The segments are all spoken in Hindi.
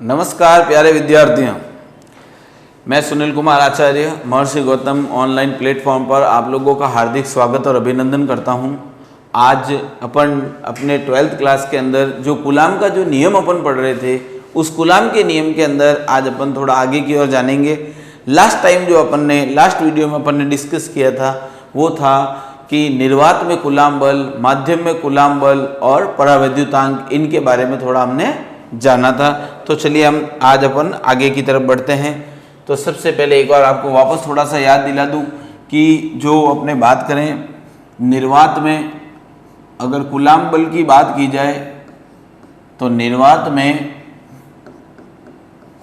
नमस्कार प्यारे विद्यार्थियों, मैं सुनील कुमार आचार्य महर्षि गौतम ऑनलाइन प्लेटफॉर्म पर आप लोगों का हार्दिक स्वागत और अभिनंदन करता हूं। आज अपन अपने 12th क्लास के अंदर जो कूलाम का जो नियम अपन पढ़ रहे थे, उस कूलाम के नियम के अंदर आज अपन थोड़ा आगे की ओर जानेंगे। लास्ट टाइम जो लास्ट वीडियो में अपन ने डिस्कस किया था वो था कि निर्वात में कूलाम बल, माध्यम में कूलाम बल और परावैद्युतांक, इनके बारे में थोड़ा हमने जाना था। तो चलिए हम आज अपन आगे की तरफ बढ़ते हैं। तो सबसे पहले एक बार आपको वापस थोड़ा सा याद दिला दूं कि जो अपने बात करें निर्वात में, अगर कूलाम बल की बात की जाए तो निर्वात में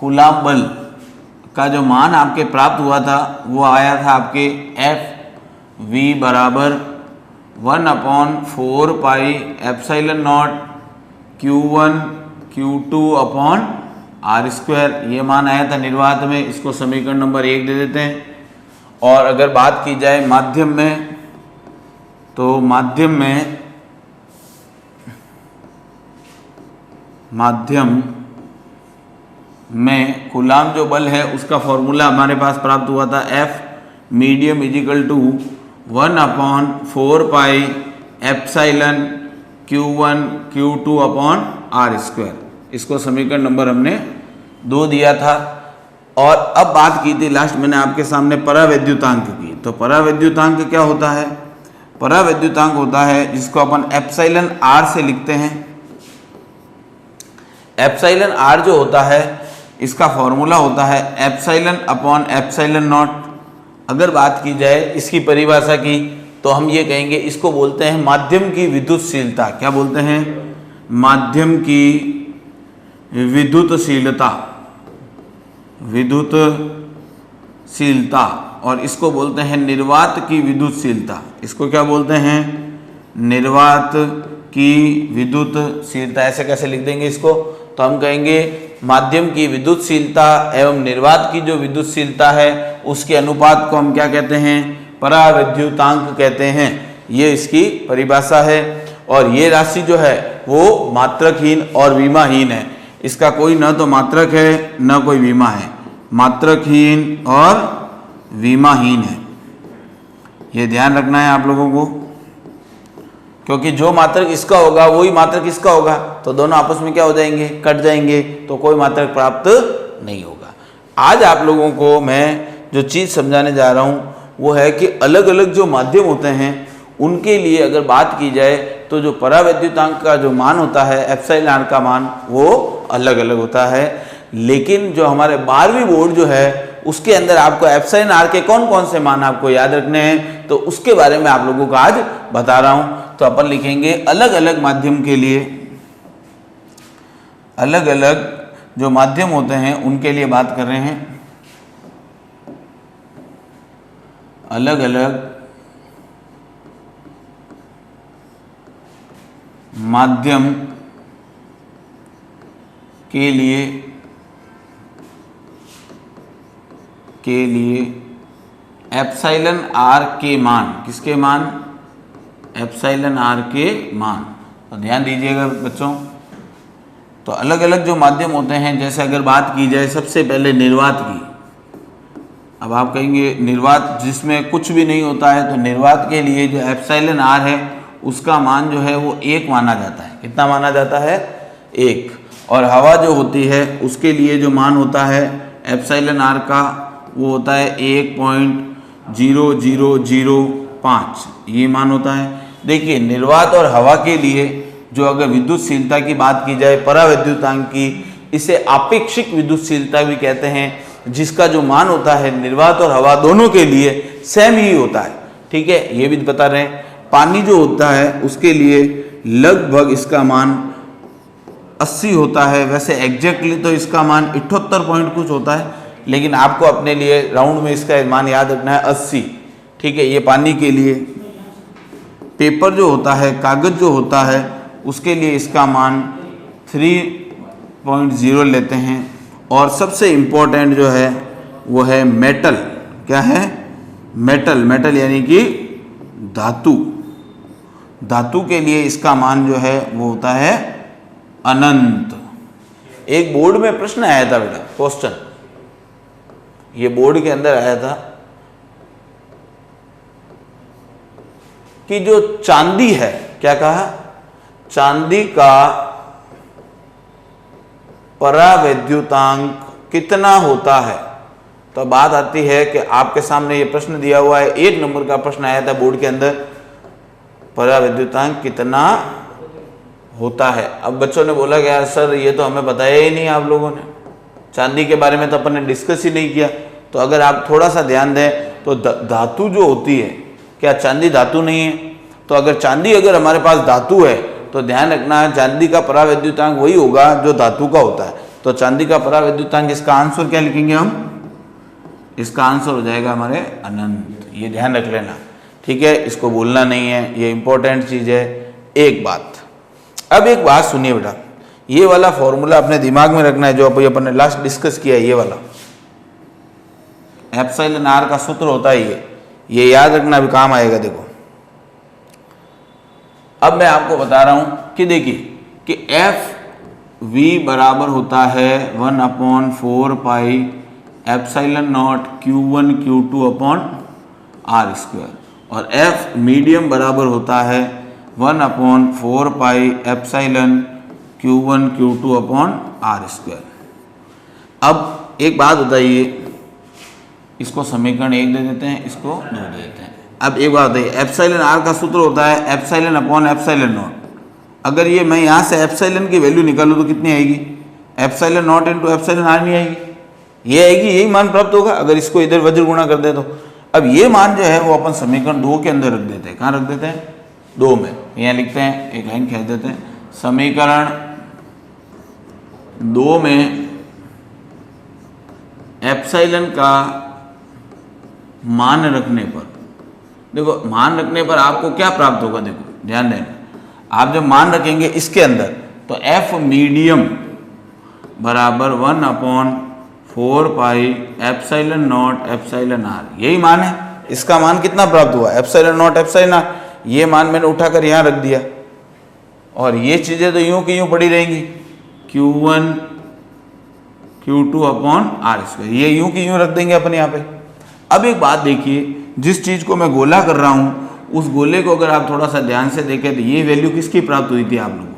कूलाम बल का जो मान आपके प्राप्त हुआ था वो आया था आपके F v बराबर 1/4 pi epsilon naught Q1 Q2 upon R square, ये मान आया था निर्वात में। इसको समीकरण नंबर 1 दे देते हैं। और अगर बात की जाए माध्यम में, तो माध्यम में कूलाम जो बल है उसका फॉर्मूला हमारे पास प्राप्त हुआ था F medium equal to 1/4 pi epsilon Q1 Q2 upon R square. इसको समीकरण नंबर हमने 2 दिया था। और अब बात की थी लास्ट मैंने आपके सामने परावैद्युतांक की। तो परावैद्युतांक क्या होता है? परावैद्युतांक होता है जिसको अपन एप्सिलॉन आर से लिखते हैं। एप्सिलॉन आर जो होता है इसका फॉर्मूला होता है एप्सिलॉन अपॉन एप्सिलॉन नॉट। अगर बात की जाए इसकी परिभाषा की तो हम ये कहेंगे, इसको बोलते हैं माध्यम की विद्युतशीलता। क्या बोलते हैं? माध्यम की विद्युतशीलता, और इसको बोलते हैं निर्वात की विद्युतशीलता। इसको क्या बोलते हैं? निर्वात की विद्युतशीलता। ऐसे कैसे लिख देंगे इसको? तो हम कहेंगे माध्यम की विद्युतशीलता एवं निर्वात की जो विद्युतशीलता है उसके अनुपात को हम क्या कहते हैं? परावैद्युतांक कहते हैं। ये इसकी परिभाषा है। और ये राशि जो है वो मात्रकहीन और विमाहीन है। इसका कोई न तो मात्रक है न कोई विमा है, मात्रकहीन और विमाहीन है। ये ध्यान रखना है आप लोगों को, क्योंकि जो मात्रक इसका होगा वही मात्रक इसका होगा, तो दोनों आपस में क्या हो जाएंगे? कट जाएंगे, तो कोई मात्रक प्राप्त नहीं होगा। आज आप लोगों को मैं जो चीज़ समझाने जा रहा हूँ वो है कि अलग अलग जो माध्यम होते हैं उनके लिए अगर बात की जाए तो जो परावैद्युतांक का जो मान होता है एप्सिलॉन आर का मान वो अलग अलग होता है। लेकिन जो हमारे 12वीं बोर्ड जो है उसके अंदर आपको एप्सिलॉन आर के कौन कौन से मान आपको याद रखने हैं, तो उसके बारे में आप लोगों को आज बता रहा हूं। तो अपन लिखेंगे अलग अलग माध्यम के लिए, अलग अलग जो माध्यम होते हैं उनके लिए बात कर रहे हैं। अलग अलग माध्यम के लिए एप्सिलॉन आर के मान, किसके मान? एप्सिलॉन आर के मान। तो ध्यान दीजिएगा बच्चों। तो अलग अलग जो माध्यम होते हैं, जैसे अगर बात की जाए सबसे पहले निर्वात की। अब आप कहेंगे निर्वात जिसमें कुछ भी नहीं होता है, तो निर्वात के लिए जो एप्सिलॉन आर है उसका मान जो है वो 1 माना जाता है। कितना माना जाता है? 1। और हवा जो होती है उसके लिए जो मान होता है एप्सिलॉन आर का वो होता है 1.0005, ये मान होता है। देखिए निर्वात और हवा के लिए जो अगर विद्युतशीलता की बात की जाए परावैद्युतांक की, इसे आपेक्षिक विद्युतशीलता भी कहते हैं, जिसका जो मान होता है निर्वात और हवा दोनों के लिए सेम ही होता है। ठीक है, ये भी बता रहे हैं। पानी जो होता है उसके लिए लगभग इसका मान 80 होता है। वैसे एग्जैक्टली तो इसका मान 78 पॉइंट कुछ होता है, लेकिन आपको अपने लिए राउंड में इसका मान याद रखना है 80। ठीक है, ये पानी के लिए। पेपर जो होता है, कागज जो होता है, उसके लिए इसका मान 3.0 लेते हैं। और सबसे इम्पोर्टेंट जो है वो है मेटल। क्या है? मेटल। मेटल यानी कि धातु। धातु के लिए इसका मान जो है वो होता है अनंत। एक बोर्ड में प्रश्न आया था बेटा, क्वेश्चन, ये बोर्ड के अंदर आया था कि जो चांदी है, क्या कहा, चांदी का परावैद्युतांक कितना होता है। तो बात आती है कि आपके सामने ये प्रश्न दिया हुआ है, 1 नंबर का प्रश्न आया था बोर्ड के अंदर, परावैद्युतांक कितना होता है। अब बच्चों ने बोला कि यार सर ये तो हमें बताया ही नहीं आप लोगों ने, चांदी के बारे में तो अपन ने डिस्कस ही नहीं किया। तो अगर आप थोड़ा सा ध्यान दें तो धातु जो होती है, क्या चांदी धातु नहीं है? तो अगर चांदी अगर हमारे पास धातु है तो ध्यान रखना चांदी का परावैद्युतांक वही होगा जो धातु का होता है। तो चांदी का परावैद्युतांक, इसका आंसर क्या लिखेंगे हम, इसका आंसर हो जाएगा हमारे अनंत। ये ध्यान रख लेना, ठीक है, इसको भूलना नहीं है, ये इंपॉर्टेंट चीज है। एक बात, अब एक बात सुनिए बेटा, ये वाला फॉर्मूला अपने दिमाग में रखना है जो अभी अपन ने लास्ट डिस्कस किया है, ये वाला एप्सिलॉन आर का सूत्र होता है ये याद रखना, अभी काम आएगा। देखो अब मैं आपको बता रहा हूं कि देखिए कि एफ वी बराबर होता है 1/4 pi epsilon naught Q1 Q2 upon R square, और एफ मीडियम बराबर होता है 1/4 pi epsilon Q1 Q2 upon R square. अब एक बात बताइए, इसको समीकरण 1 दे देते हैं, इसको 2 दे देते हैं। अब एक बात बताइए, एप्सिलॉन आर का सूत्र होता है एप्सिलॉन अपॉन एप्सिलॉन नॉट। अगर ये मैं यहाँ से एप्सिलॉन की वैल्यू निकालूँ तो कितनी आएगी, epsilon naught into epsilon R नहीं आएगी, ये आएगी, यही मान प्राप्त होगा अगर इसको इधर वज्र गुणा कर दे तो। अब ये मान जो है वो अपन समीकरण 2 के अंदर रख देते हैं। कहाँ रख देते हैं, 2 में। यहाँ लिखते हैं, एक लाइन खींच देते हैं, समीकरण 2 में एप्सिलॉन का मान रखने पर, देखो मान रखने पर आपको क्या प्राप्त होगा, देखो ध्यान देना, आप जब मान रखेंगे इसके अंदर तो एफ मीडियम बराबर 1/4 pi epsilon naught epsilon R, यही मान है। इसका मान कितना प्राप्त हुआ, एप्सिलॉन नॉट एप्सिलॉन आर, ये मान मैंने उठाकर यहाँ रख दिया, और ये चीजें तो यूं की यूं पड़ी रहेंगी, Q1 Q2 upon R square, ये यूं की यूं रख देंगे अपन यहाँ पे। अब एक बात देखिए, जिस चीज को मैं गोला कर रहा हूं उस गोले को अगर आप थोड़ा सा ध्यान से देखें तो ये वैल्यू किसकी प्राप्त हुई थी आप लोगों को,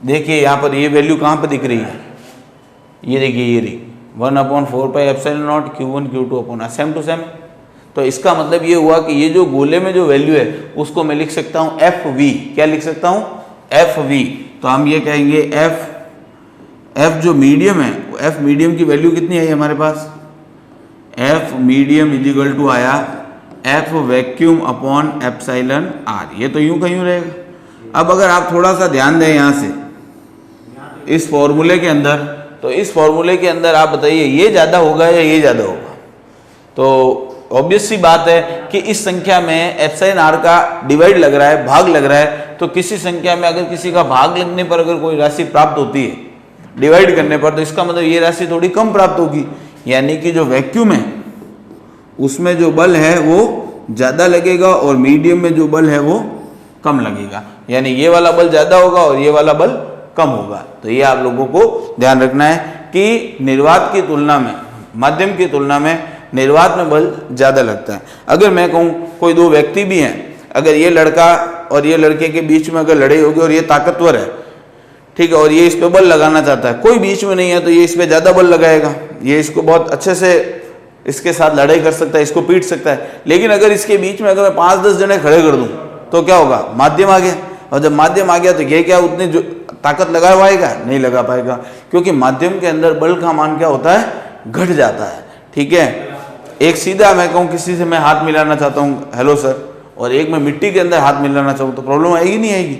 देखिए यहाँ पर ये वैल्यू कहाँ पर दिख रही है, ये देखिए ये रही 1/4 pi epsilon naught Q1 Q2 upon R, same to same. तो इसका मतलब ये हुआ कि ये जो गोले में जो वैल्यू है उसको मैं लिख सकता हूँ FV, क्या लिख सकता हूँ, FV। तो हम ये कहेंगे F जो मीडियम है, F मीडियम की वैल्यू कितनी आई हमारे पास, F medium is equal to आया F vacuum upon epsilon R, ये तो यूं का यूं रहेगा। अब अगर आप थोड़ा सा ध्यान दें यहाँ से इस फॉर्मूले के अंदर, तो इस फॉर्मूले के अंदर आप बताइए ये ज़्यादा होगा या ये ज़्यादा होगा। तो ऑब्वियस सी बात है कि इस संख्या में एप्सिलॉन आर का डिवाइड लग रहा है, भाग लग रहा है, तो किसी संख्या में अगर किसी का भाग लगने पर अगर कोई राशि प्राप्त होती है डिवाइड करने पर, तो इसका मतलब ये राशि थोड़ी कम प्राप्त होगी, यानी कि जो वैक्यूम है उसमें जो बल है वो ज़्यादा लगेगा और मीडियम में जो बल है वो कम लगेगा, यानी ये वाला बल ज़्यादा होगा और ये वाला बल कम होगा। तो ये आप लोगों को ध्यान रखना है कि निर्वात की तुलना में, माध्यम की तुलना में निर्वात में बल ज़्यादा लगता है। अगर मैं कहूँ कोई 2 व्यक्ति भी हैं, अगर ये लड़का और ये लड़के के बीच में अगर लड़ाई होगी और ये ताकतवर है, ठीक है, और ये इस पे बल लगाना चाहता है, कोई बीच में नहीं है तो ये इस पे ज़्यादा बल लगाएगा, ये इसको बहुत अच्छे से इसके साथ लड़ाई कर सकता है, इसको पीट सकता है। लेकिन अगर इसके बीच में अगर मैं 5-10 जने खड़े कर दूं तो क्या होगा, माध्यम आ गया, और जब माध्यम आ गया तो ये क्या उतनी जो ताकत लगा पाएगा, नहीं लगा पाएगा, क्योंकि माध्यम के अंदर बल का मान क्या होता है, घट जाता है। ठीक है, एक सीधा मैं कहूँ किसी से मैं हाथ मिलाना चाहता हूँ, हेलो सर, और एक मैं मिट्टी के अंदर हाथ मिलाना चाहूँ तो प्रॉब्लम आएगी नहीं आएगी।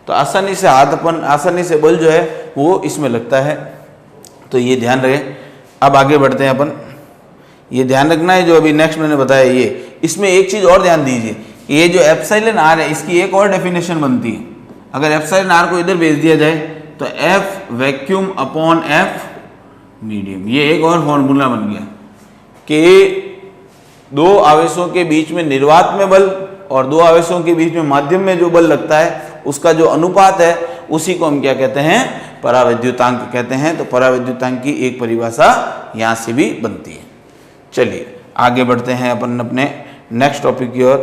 तो आसानी से हाथ अपन, आसानी से बल जो है वो इसमें लगता है। तो ये ध्यान रहे। अब आगे बढ़ते हैं अपन, ये ध्यान रखना है जो अभी नेक्स्ट मैंने बताया ये, इसमें एक चीज़ और ध्यान दीजिए, ये जो एप्सिलॉन आर है इसकी एक और डेफिनेशन बनती है। अगर एप्सिलॉन आर को इधर भेज दिया जाए तो F vacuum upon F medium, ये एक और फॉर्मूला बन गया कि 2 आवेशों के बीच में निर्वात में बल और 2 आवेशों के बीच में माध्यम में जो बल लगता है उसका जो अनुपात है उसी को हम क्या कहते हैं, परावैद्युतांक कहते हैं। तो परावैद्युतांक की एक परिभाषा यहाँ से भी बनती है। चलिए आगे बढ़ते हैं अपन अपने नेक्स्ट टॉपिक की ओर।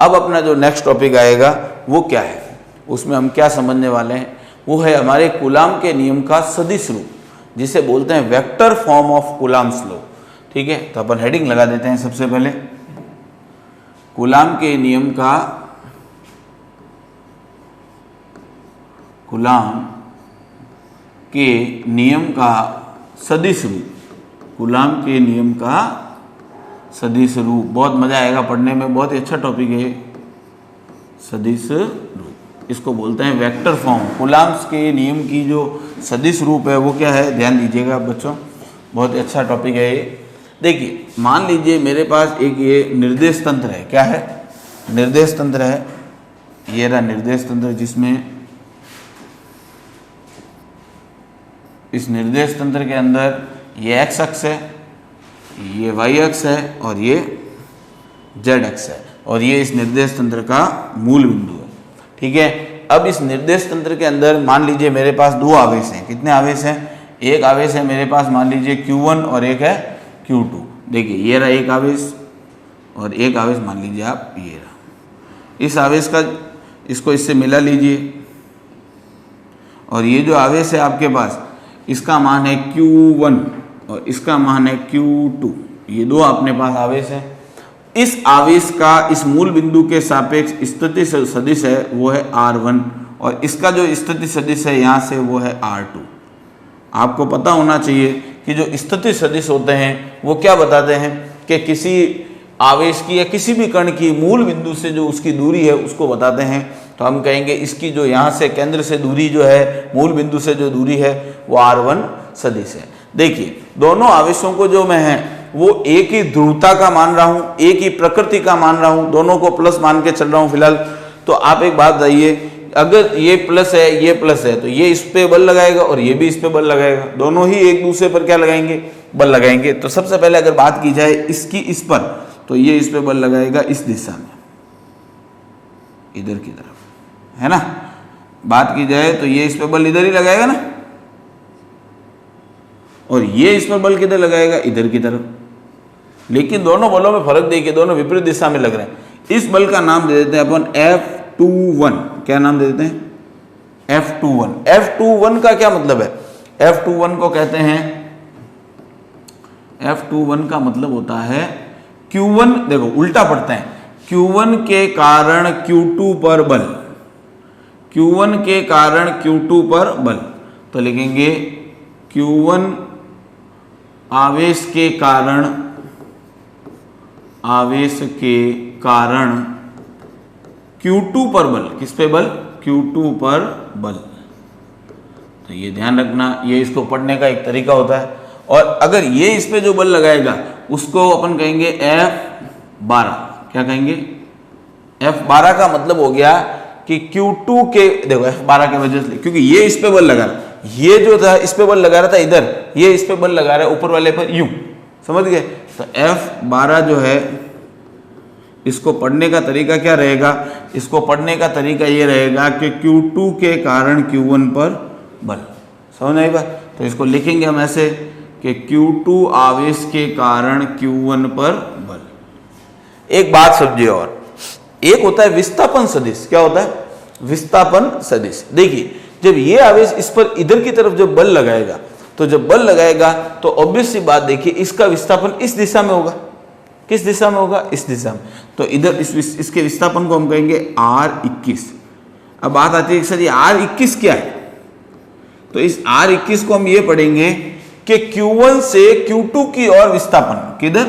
अब अपना जो नेक्स्ट टॉपिक आएगा वो क्या है, उसमें हम क्या समझने वाले हैं, वो है हमारे कूलाम के नियम का सदिश रूप, जिसे बोलते हैं vector form of coulombs law. ठीक है, तो अपन हेडिंग लगा देते हैं सबसे पहले, कूलाम के नियम का, कूलाम के नियम का सदिश रूप, कूलाम के नियम का सदिश रूप। बहुत मजा आएगा पढ़ने में, बहुत ही अच्छा टॉपिक है सदिश रूप। इसको बोलते हैं वेक्टर फॉर्म। कूलाम्स के नियम की जो सदिश रूप है वो क्या है, ध्यान दीजिएगा बच्चों, बहुत ही अच्छा टॉपिक है ये। देखिए मान लीजिए मेरे पास एक ये निर्देश तंत्र है, क्या है, निर्देश तंत्र है, ये रहा निर्देश तंत्र, जिसमें इस निर्देश तंत्र के अंदर ये एक्स अक्ष है, ये वाई अक्ष है और ये जेड अक्ष है, और ये इस निर्देश तंत्र का मूल बिंदु है। ठीक है, अब इस निर्देश तंत्र के अंदर मान लीजिए मेरे पास दो आवेश हैं। कितने आवेश हैं, एक आवेश है मेरे पास मान लीजिए Q1 और एक है Q2। देखिए ये रहा एक आवेश और एक आवेश मान लीजिए आप ये रहा। इस आवेश का, इसको इससे मिला लीजिए, और ये जो आवेश है आपके पास, इसका मान है Q1 और इसका मान है Q2। ये दो अपने पास आवेश हैं। इस आवेश का इस मूल बिंदु के सापेक्ष स्थिति सदिश है वो है R1, और इसका जो स्थिति सदिश है यहाँ से वो है R2। आपको पता होना चाहिए कि जो स्थिति सदिश होते हैं वो क्या बताते हैं कि किसी आवेश की या किसी भी कण की मूल बिंदु से जो उसकी दूरी है उसको बताते हैं। तो हम कहेंगे इसकी जो यहाँ से केंद्र से दूरी जो है, मूल बिंदु से जो दूरी है वो R1 सदिश है। देखिए दोनों आवेशों को जो मैं है वो एक ही ध्रुवता का मान रहा हूँ, एक ही प्रकृति का मान रहा हूँ, दोनों को प्लस मान के चल रहा हूँ फिलहाल। तो आप एक बात बताइए, अगर ये प्लस है ये प्लस है तो ये इस पे बल लगाएगा और ये भी इस पे बल लगाएगा, दोनों ही एक दूसरे पर क्या लगाएंगे, बल लगाएंगे। तो सबसे पहले अगर बात की जाए इसकी इस पर, तो ये इस पे बल लगाएगा इस दिशा में, इधर की तरफ, है ना। बात की जाए तो ये इस पे बल इधर ही लगाएगा ना, और ये इस पर बल किधर लगाएगा, इधर की तरफ। लेकिन दोनों बलों में फर्क देखिए, दोनों विपरीत दिशा में लग रहे हैं। इस बल का नाम दे देते हैं अपन F21। क्या नाम दे देते हैं, F21। F21 का क्या मतलब है, F21 को कहते हैं, F21 का मतलब होता है Q1, देखो उल्टा पढ़ते हैं, Q1 के कारण Q2 पर बल, Q1 के कारण Q2 पर बल। तो लिखेंगे Q1 आवेश के कारण, आवेश के कारण Q2 पर बल, किस पे बल, Q2 पर बल। तो ये ध्यान रखना, ये इसको पढ़ने का एक तरीका होता है। और अगर ये इस पे जो बल लगाएगा उसको अपन कहेंगे F12। क्या कहेंगे, F12 का मतलब हो गया कि Q2 के, देखो F12 के वजह से, क्योंकि ये इस पे बल लगा रहा, ये जो था इस पे बल लगा रहा था इधर, ये इस पे बल लगा रहा है ऊपर वाले पर, यूं, समझ गए। तो F12 जो है, इसको पढ़ने का तरीका क्या रहेगा, इसको पढ़ने का तरीका ये रहेगा कि Q2 के कारण Q1 पर बल, समझ आई बात। तो इसको लिखेंगे हम ऐसे कि Q2 आवेश के कारण Q1 पर बल। एक बात समझिए, और एक होता है विस्थापन सदिश। क्या होता है, विस्थापन सदिश। देखिए जब ये आवेश इस पर इधर की तरफ जब बल लगाएगा, तो जब बल लगाएगा तो ऑब्वियस सी बात, देखिए इसका विस्थापन इस दिशा में होगा। किस दिशा में होगा, इस दिशा में। तो इधर इसके विस्थापन को हम कहेंगे R21। अब बात आती है कि सर ये R21 क्या है, तो इस R21 को हम ये पढ़ेंगे कि Q1 से Q2 की ओर विस्थापन, किधर,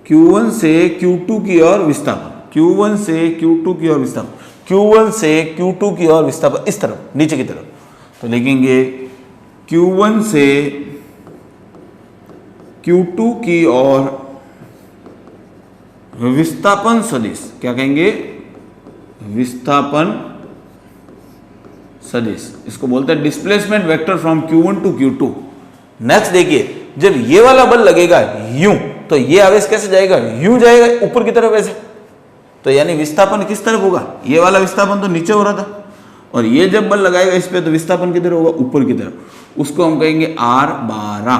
Q1 से Q2 की ओर विस्थापन, Q1 से Q2 की ओर विस्थापन, Q1 से Q2 की ओर विस्थापन, इस तरफ, नीचे की तरफ। तो लिखेंगे Q1 से Q2 की ओर विस्थापन सदिश। क्या कहेंगे, विस्थापन सदिश। इसको बोलते हैं displacement vector from Q1 to Q2। Next देखिए, जब ये वाला बल लगेगा यूं, तो ये आवेश कैसे जाएगा, यूं जाएगा ऊपर की तरफ ऐसे। तो यानी विस्थापन किस तरफ होगा, ये वाला विस्थापन तो नीचे हो रहा था, और ये जब बल लगाएगा इस पे तो विस्थापन किधर होगा, ऊपर की तरफ, उसको हम कहेंगे R12।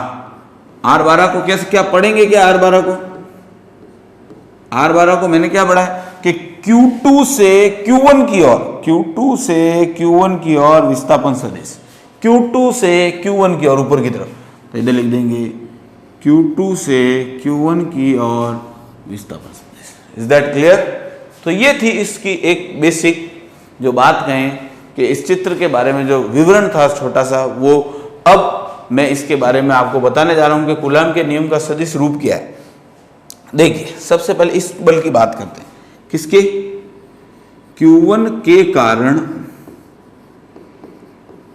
R12 को कैसे क्या पढ़ेंगे, क्या R12 को, R12 को मैंने क्या पढ़ा है कि Q2 से Q1 की ओर, Q2 से Q1 की ओर विस्थापन सदिश, Q2 से Q1 की ओर ऊपर की तरफ, तो इधर लिख देंगे Q2 से Q1 की ओर विस्थापन सदिश। Is that clear? तो ये थी इसकी एक बेसिक जो बात कहें कि इस चित्र के बारे में जो विवरण था छोटा सा, वो अब मैं इसके बारे में आपको बताने जा रहा हूं कि कूलाम के नियम का सदिश रूप क्या है। देखिए सबसे पहले इस बल की बात करते हैं, किसके, Q1 के कारण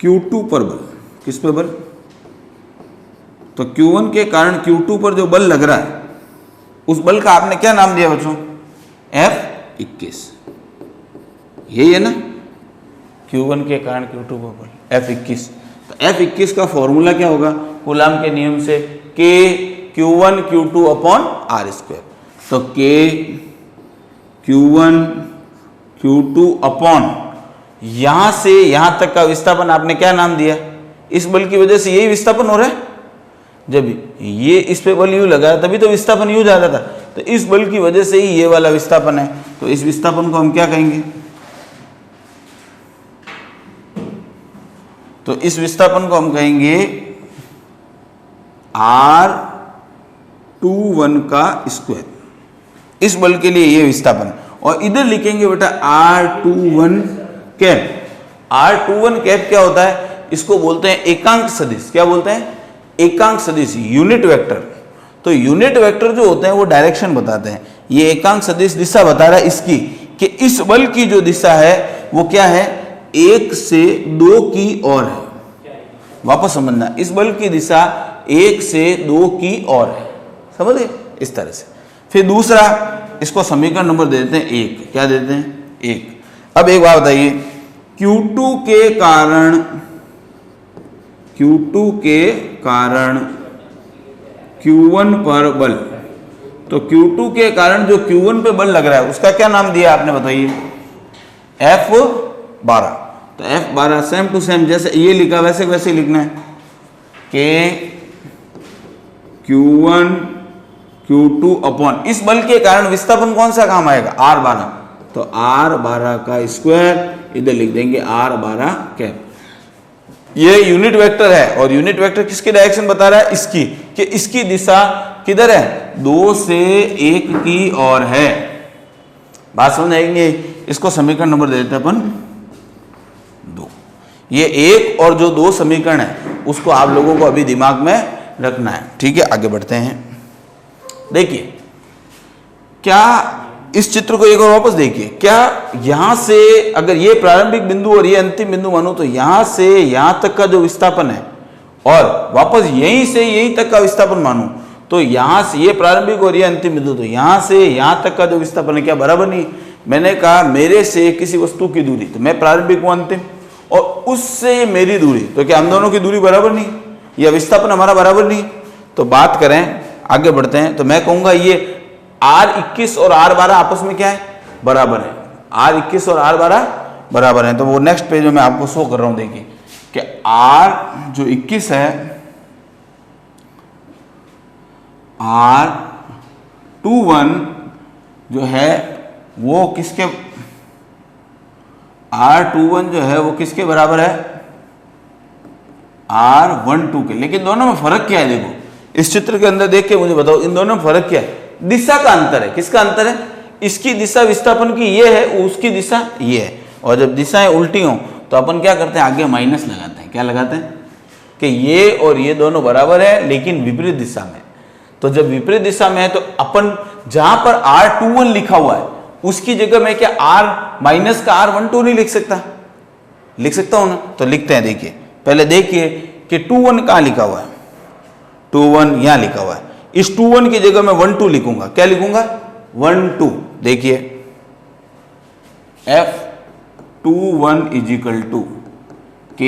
Q2 पर बल, किस पे बल, तो Q1 के कारण Q2 पर जो बल लग रहा है उस बल का आपने क्या नाम दिया बच्चों, F21, यही है ना, Q1 के कारण Q2 पर बल F21। तो F21 का फॉर्मूला क्या होगा कूलाम के नियम से, K Q1 Q2 upon R²। तो K Q1 Q2 अपॉन यहां से यहां तक का विस्थापन आपने क्या नाम दिया, इस बल की वजह से यही विस्थापन हो रहा है, जब ये इस पे बल यू लगा तभी तो विस्थापन यू जा रहा था, तो इस बल की वजह से ही ये वाला विस्थापन है। तो इस विस्थापन को हम क्या कहेंगे, तो इस विस्थापन को हम कहेंगे R21 का स्क्वायर, इस बल के लिए ये विस्थापन, और इधर लिखेंगे बेटा R21 कैप। R21 कैप क्या होता है, इसको बोलते हैं एकांक सदिश, क्या बोलते हैं, एकांक सदिश, यूनिट वेक्टर। तो यूनिट वेक्टर जो होते हैं वो डायरेक्शन बताते हैं, ये एकांक सदिश दिशा बता रहा है इसकी, कि इस बल की जो दिशा है वो क्या है, 1 से 2 की ओर है। वापस समझना, इस बल की दिशा 1 से 2 की ओर है, समझ गए, इस तरह से। फिर दूसरा, इसको समीकरण नंबर दे देते हैं 1, क्या देते हैं 1। अब एक बात बताइए, Q2 के कारण Q1 पर बल, तो Q2 के कारण जो Q1 पे बल लग रहा है उसका क्या नाम दिया आपने बताइए, F12। तो F12 सेम टू सेम जैसे ये लिखा वैसे वैसे लिखना है, कि Q1 Q2 अपॉन इस बल के कारण विस्थापन कौन सा काम आएगा, R12, तो R12 का स्क्वायर, इधर लिख देंगे R12 कैप। ये यूनिट वेक्टर है, और यूनिट वेक्टर किसकी डायरेक्शन बता रहा है, इसकी, कि इसकी दिशा किधर है, 2 से 1 की ओर है। बात समझ आएंगे, इसको समीकरण नंबर दे देते हैं अपन 2। ये 1 और जो 2 समीकरण है उसको आप लोगों को अभी दिमाग में रखना है, ठीक है। आगे बढ़ते हैं, देखिए क्या इस चित्र को एक और वापस देखिए, क्या यहां से अगर ये प्रारंभिक बिंदु और ये अंतिम बिंदु मानो, तो यहां से यहां तक का जो विस्थापन है और वापस यहीं से यहीं तक का विस्थापन मानो, तो यहां से ये प्रारंभिक और ये अंतिम बिंदु, तो यहां से यहां तक का जो विस्थापन है क्या बराबर नहीं। मैंने कहा मेरे से किसी वस्तु की दूरी, तो मैं प्रारंभिक हूं अंतिम, और उससे मेरी दूरी, तो क्या हम दोनों की दूरी बराबर नहीं, या विस्थापन हमारा बराबर नहीं। तो बात करें, आगे बढ़ते हैं, तो मैं कहूंगा ये R21 और R12 आपस में क्या है, बराबर है, R21 और R12 बराबर है। तो वो नेक्स्ट पेज में मैं आपको शो कर रहा हूं, देखिए कि R जो 21 है, R21 जो है वो किसके, R21 जो है वो किसके बराबर है, R12 के। लेकिन दोनों में फर्क क्या है, देखो इस चित्र के अंदर देख के मुझे बताओ, इन दोनों में फर्क क्या है, दिशा का अंतर है। किसका अंतर है, इसकी दिशा विस्थापन की ये है, उसकी दिशा ये है, और जब दिशाएं उल्टी हो तो अपन क्या करते हैं, आगे माइनस लगाते हैं। क्या लगाते हैं कि ये और ये दोनों बराबर है लेकिन विपरीत दिशा में। तो जब विपरीत दिशा में है तो अपन जहां पर R21 लिखा हुआ है उसकी जगह मैं क्या R माइनस का R12 नहीं लिख सकता, लिख सकता हूं ना। तो लिखते हैं, देखिए पहले देखिए कि 21 कहां लिखा हुआ है, 21 यहां लिखा हुआ है, इस 21 की जगह मैं 12 लिखूंगा। क्या लिखूंगा, 12। देखिए F21 is equal to K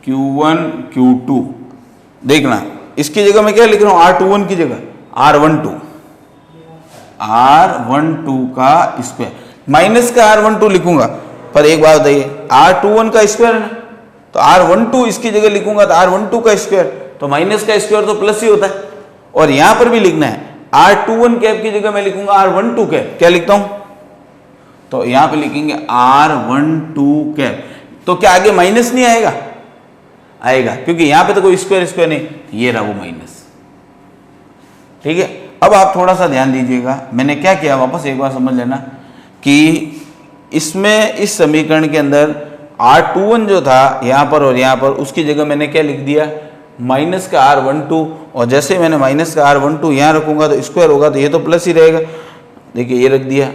Q1 Q2। देखना इसकी जगह मैं क्या लिख रहा हूं, R21 की जगह R12 का स्क्वायर, माइनस का R12 लिखूंगा, पर एक बात बताइए, R21 का स्क्वायर है ना, तो R12 इसकी जगह लिखूंगा तो R12 का स्क्वायर, तो माइनस का स्क्वायर तो प्लस ही होता है। और यहां पर भी लिखना है, R21 कैप की जगह मैं लिखूंगा R12 कैप। क्या लिखता हूं? तो यहां पे लिखेंगे R12 कैप। तो क्या आगे माइनस नहीं आएगा? आएगा, क्योंकि यहां पे तो कोई स्क्वायर स्क्वायर नहीं, ये रहा वो माइनस। ठीक है, अब आप थोड़ा सा ध्यान दीजिएगा, मैंने क्या किया वापस एक बार समझ लेना कि इसमें इस समीकरण के अंदर R21 जो था यहां पर और यहां पर, उसकी जगह मैंने क्या लिख दिया? माइनस का R12। और जैसे ही मैंने माइनस का R12 यहां रखूंगा तो स्क्वायर होगा, तो ये तो प्लस ही रहेगा। देखिए ये रख दिया,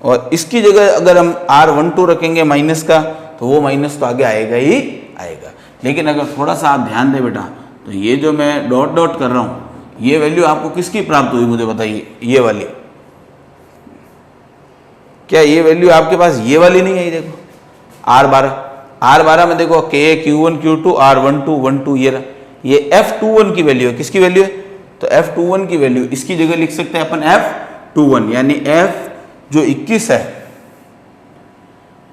और इसकी जगह अगर हम R12 रखेंगे माइनस का, तो वो माइनस तो आगे आएगा ही आएगा। लेकिन अगर थोड़ा सा आप ध्यान दें बेटा, तो ये जो मैं डॉट डॉट कर रहा हूं, ये वैल्यू आपको किसकी प्राप्त हुई मुझे बताइए? ये वाली। क्या ये वैल्यू आपके पास ये वाली नहीं आई? देखो R12 में देखो K Q1 Q2 R12 12, ये रहा, ये F21 की वैल्यू है। किसकी वैल्यू है? तो F21 की वैल्यू, इसकी जगह लिख सकते हैं अपन F21, यानी F जो 21 है,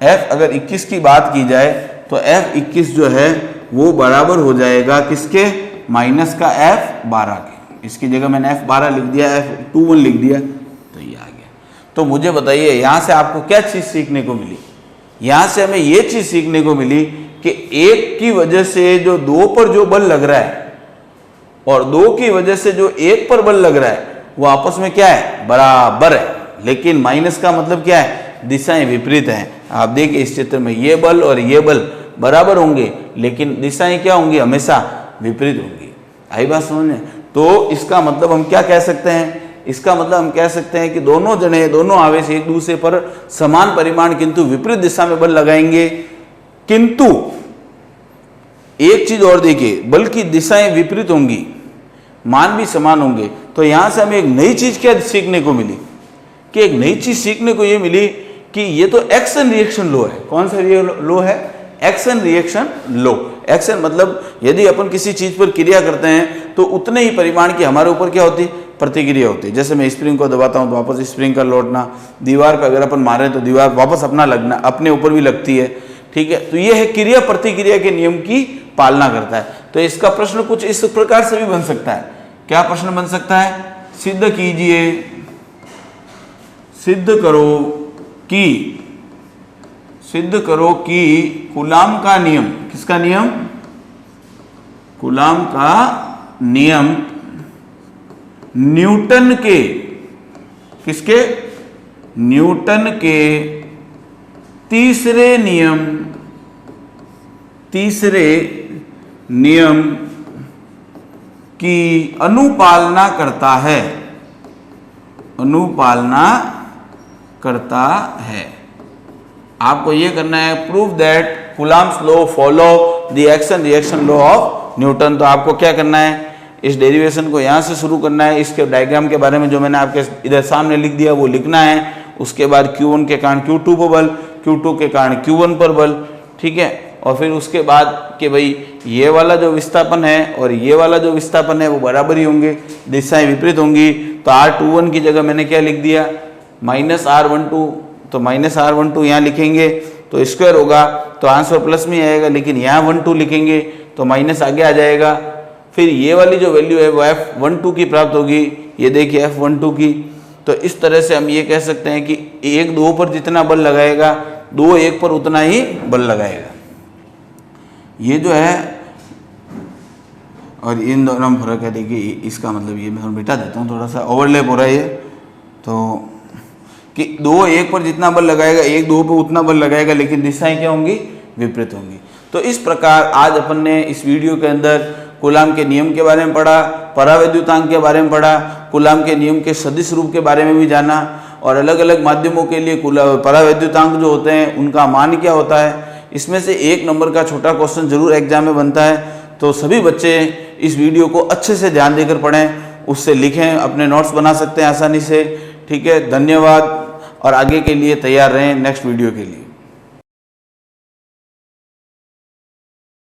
F अगर 21 की बात की जाए तो F21 जो है वो बराबर हो जाएगा किसके? माइनस का F12 के। इसकी जगह मैंने F12 लिख दिया, F21 लिख दिया, तो ये आ गया। तो मुझे बताइए यहां से आपको क्या चीज सीखने को मिली? यहां से हमें ये चीज सीखने को मिली कि एक की वजह से जो दो पर जो बल लग रहा है और दो की वजह से जो एक पर बल लग रहा है वो आपस में क्या है? बराबर है। लेकिन माइनस का मतलब क्या है? दिशाएं विपरीत हैं। आप देखिए इस चित्र में ये बल और ये बल बराबर होंगे, लेकिन दिशाएं क्या होंगी? हमेशा विपरीत होंगी। आई बात समझ में? तो इसका मतलब हम क्या कह सकते हैं? इसका मतलब हम कह सकते हैं कि दोनों जने, दोनों आवेश एक दूसरे पर समान परिमाण किंतु विपरीत दिशा में बल लगाएंगे। किंतु एक चीज और देखिए, बल की दिशाएं विपरीत होंगी, मान भी समान होंगे। तो यहां से हमें एक नई चीज क्या सीखने को मिली? कि एक नई चीज सीखने को ये मिली कि ये तो एक्शन रिएक्शन लो है। कौन सा लो है? एक्शन रिएक्शन लो। एक्शन मतलब यदि अपन किसी चीज पर क्रिया करते हैं तो उतने ही परिमाण की हमारे ऊपर क्या होती? प्रतिक्रिया होती है। जैसे मैं स्प्रिंग को दबाता हूं तो वापस स्प्रिंग का लौटना, दीवार पर अगर अपन मारे तो दीवार वापस अपना लगना, अपने ऊपर भी लगती है। ठीक है, तो ये है क्रिया प्रतिक्रिया के नियम की पालना करता है। तो इसका प्रश्न कुछ इस प्रकार से भी बन सकता है। क्या प्रश्न बन सकता है? सिद्ध कीजिए, सिद्ध करो कि कूलाम का नियम, किसका नियम? कूलाम का नियम न्यूटन के, किसके? न्यूटन के तीसरे नियम की अनुपालना करता है। अनुपालना करता है। आपको यह करना है, prove that coulombs law follow the action reaction law of Newton. तो आपको क्या करना है? इस डेरिवेशन को यहां से शुरू करना है। इसके डायग्राम के बारे में जो मैंने आपके इधर सामने लिख दिया वो लिखना है। उसके बाद Q1 के कारण Q2 पर बल, Q2 के कारण Q1 पर बल। ठीक है, और फिर उसके बाद कि भाई ये वाला जो विस्थापन है और ये वाला जो विस्थापन है वो बराबर ही होंगे, दिशाएं विपरीत होंगी। तो R21 की जगह मैंने क्या लिख दिया? Minus R12। तो माइनस R12 यहाँ लिखेंगे तो स्क्वायर होगा, तो आंसर प्लस में आएगा, लेकिन यहाँ 12 लिखेंगे तो माइनस आगे आ जाएगा। फिर ये वाली जो वैल्यू है वो F12 की प्राप्त होगी। ये देखिए F12 की। तो इस तरह से हम ये कह सकते हैं कि एक दो पर जितना बल लगाएगा, दो एक पर उतना ही बल लगाएगा। ये जो है, और इन दोनों में फर्क है। देखिए इसका मतलब ये मैं मिटा देता हूँ, थोड़ा सा ओवरलैप हो रहा है ये। तो कि दो एक पर जितना बल लगाएगा, एक दो पर उतना बल लगाएगा, लेकिन दिशाएं क्या होंगी? विपरीत होंगी। तो इस प्रकार आज अपन ने इस वीडियो के अंदर कूलाम के नियम के बारे में पढ़ा, परावैद्युतांक के बारे में पढ़ा, कूलाम के नियम के सदिश रूप के बारे में भी जाना, और अलग अलग माध्यमों के लिए परावैद्युतांक जो होते हैं उनका मान क्या होता है। इसमें से 1 नंबर का छोटा क्वेश्चन जरूर एग्जाम में बनता है। तो सभी बच्चे इस वीडियो को अच्छे से ध्यान देकर पढ़ें, उससे लिखें, अपने नोट्स बना सकते हैं आसानी से। ठीक है, धन्यवाद, और आगे के लिए तैयार रहें नेक्स्ट वीडियो के लिए।